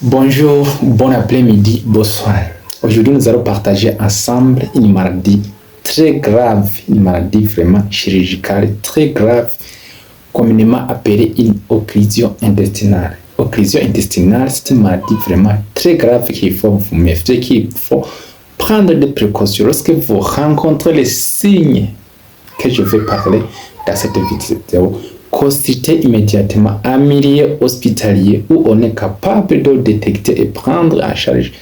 Bonjour, bon après-midi, bonsoir. Aujourd'hui, nous allons partager ensemble une maladie très grave, une maladie vraiment chirurgicale très grave, communément appelée une occlusion intestinale. Occlusion intestinale, c'est une maladie vraiment très grave qu'il faut vous méfier, qu'il faut prendre des précautions lorsque vous rencontrez les signes que je vais parler dans cette vidéo. Consultez immédiatement un milieu hospitalier où on est capable de détecter et prendre en charge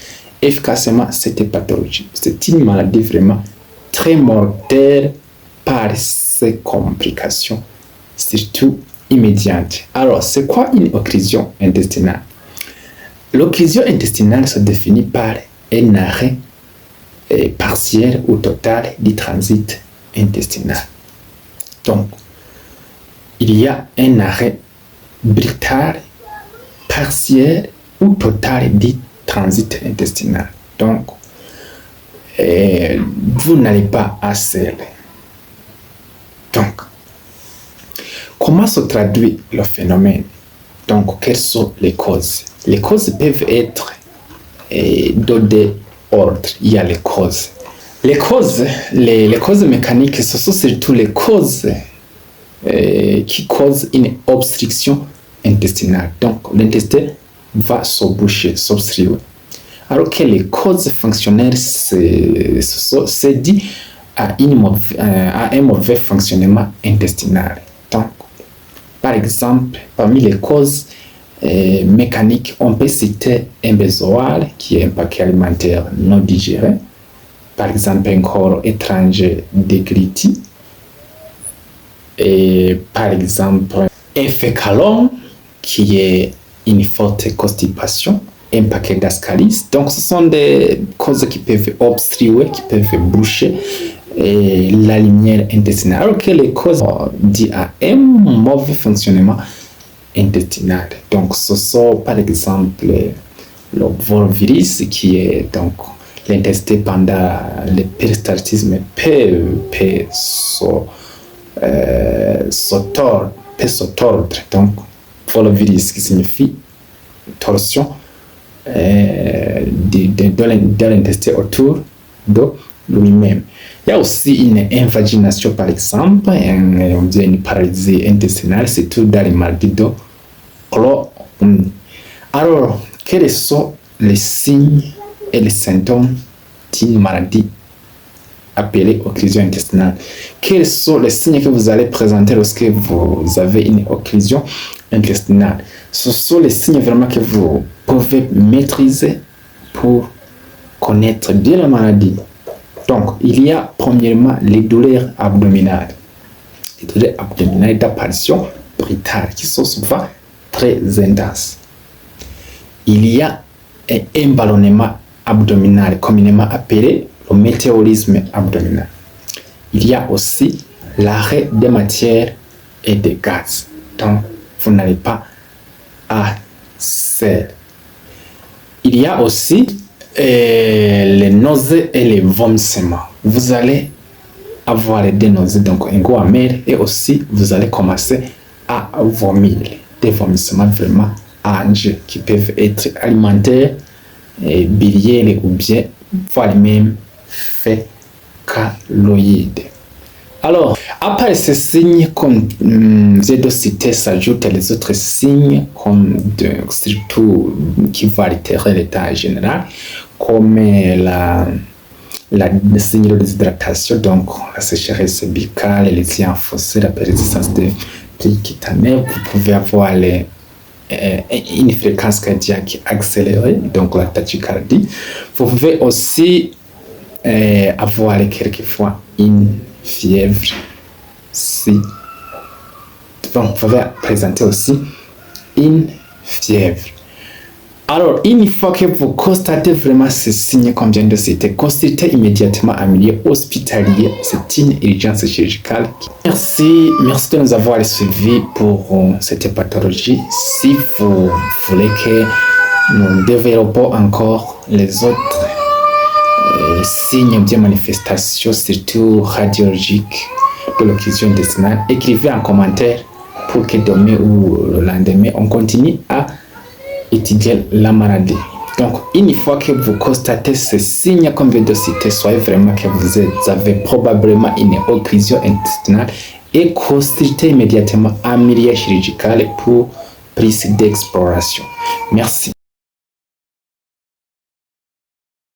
efficacement cette pathologie. C'est une maladie vraiment très mortelle par ses complications, surtout immédiates. Alors, c'est quoi une occlusion intestinale? L'occlusion intestinale se définit par un arrêt partiel ou total du transit intestinal. Donc, il y a un arrêt brutal, partiel ou total du transit intestinal. Donc, vous n'allez pas assez. Donc, comment se traduit le phénomène? Donc, quelles sont les causes? Les causes peuvent être de deux ordres. Il y a les causes. Les causes mécaniques, ce sont surtout les causes qui causent une obstruction intestinale. Donc, l'intestin va se boucher, s'obstruer. Alors que les causes fonctionnelles, c'est dit à un mauvais fonctionnement intestinal. Donc, par exemple, parmi les causes mécaniques, on peut citer un besoin qui est un paquet alimentaire non digéré, par exemple un corps étranger dégluti, et par exemple un fécalome qui est une forte constipation, un paquet d'ascaris. Donc ce sont des causes qui peuvent obstruer, qui peuvent boucher la lumière intestinale, alors que les causes dues à un mauvais fonctionnement intestinal. Donc ce sont par exemple le virus qui est donc l'intestin pendant le péristaltisme peut se tordre, donc virus qui signifie torsion de l'intestin autour de lui-même. Il y a aussi une invagination, par exemple, une paralysie intestinale, surtout dans les maladies de Crohn. Alors, quels sont les signes et les symptômes d'une maladie appelée occlusion intestinale? Quels sont les signes que vous allez présenter lorsque vous avez une occlusion intestinale? Ce sont les signes vraiment que vous pouvez maîtriser pour connaître bien la maladie. Donc, il y a premièrement les douleurs abdominales. Les douleurs abdominales d'apparition brutale qui sont souvent très intenses. Il y a un ballonnement abdominal communément appelé le météorisme abdominal. Il y a aussi l'arrêt des matières et des gaz. Donc, vous n'allez pas assez. Il y a aussi les nausées et les vomissements. Vous allez avoir des nausées, donc un goût amer, et aussi vous allez commencer à vomir. Des vomissements vraiment âgés qui peuvent être alimentaires, biliaires ou bien voire même fécaloïdes. Alors, après ces signes, comme j'ai de citer, s'ajoutent les autres signes, comme surtout qui vont altérer l'état général, comme le signe de déshydratation, donc la sécheresse buccale, les liens fossés, la persistance de plis cutanés. Vous pouvez avoir une fréquence cardiaque accélérée, donc la tachycardie. Vous pouvez aussi avoir quelquefois une fièvre. Donc, vous pouvez présenter aussi une fièvre. Alors, une fois que vous constatez vraiment ces signes comme je viens de citer, consultez immédiatement un milieu hospitalier. C'est une urgence chirurgicale. Merci de nous avoir suivis pour cette pathologie. Si vous voulez que nous développons encore les autres signes de manifestations, surtout radiologiques de l'occlusion intestinale, écrivez en commentaire pour que demain ou le lendemain, on continue à étudier la maladie. Donc, une fois que vous constatez ces signes qu'on vient de citer, soyez vraiment que vous avez probablement une occlusion intestinale et consultez immédiatement un milieu chirurgical pour plus d'exploration. Merci.